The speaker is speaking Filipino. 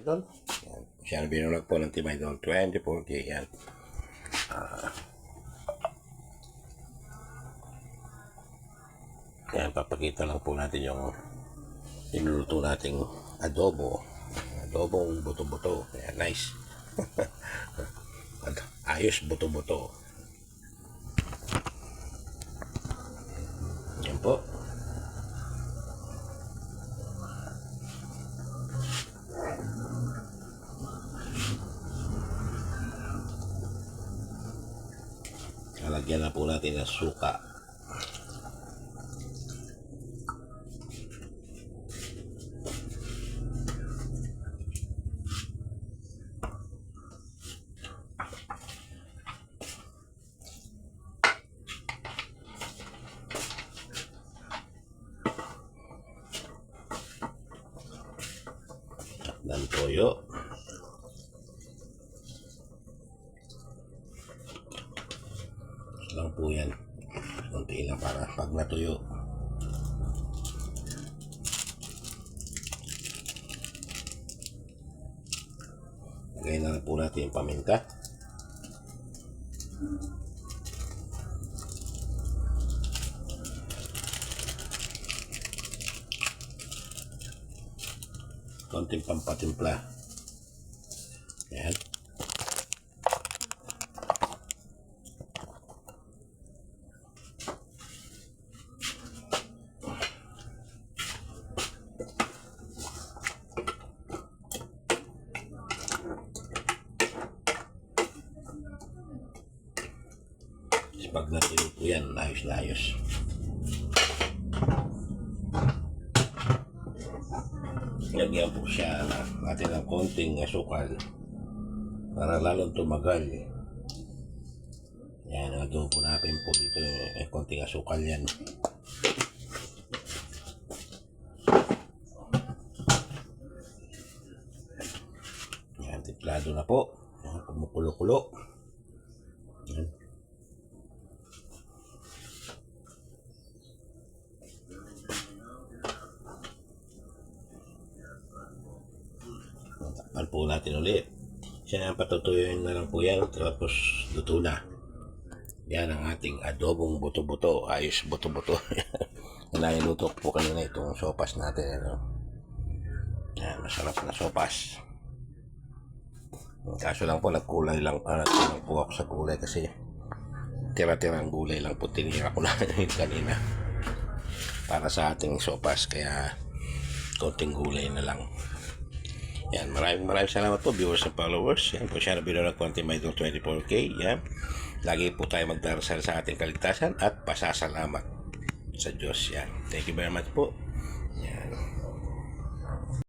Idol. Yan. Siya na binunag po ng Team Idol 24K. Yan. Yan, papakita lang po natin yung inuluto nating adobo. Adobong buto-buto. Yan, nice. Ayos buto-buto. Yan po. Lalagyan na po natin ng suka. Ng toyo. Lang po yan. Kunti lang para pag natuyo. Lagay na po natin yung paminta. Konting pampatimpla. Yan. Pag natuyo po yan, ayos na ayos. Lagyan po siya natin ng konting asukal para lalong tumagal. Yan, ang adobo natin po dito, konting asukal yan. Yan, tiplado na po. Yan, kumukulo-kulo. Yan. Takpan po natin ulit. Siya patutuyuin na lang po yan. Tapos luto na. Yan ang ating adobong buto-buto. Ayos buto-buto. Nailuto po kanina itong sopas natin. Ano? Yan, masarap na sopas. Kaso lang po nagkulay lang. Nagkulang po ako sa gulay kasi tira-tirang gulay lang po tinira ko na kanina. Para sa ating sopas. Kaya konting gulay na lang. Yan, maraming salamat po viewers and followers. Yan po siya na binunag po ang Team Idol 24K. Yan. Lagi po tayo magdarasal sa ating kaligtasan at pasasalamat sa Diyos. Yan. Thank you very much po. Yan.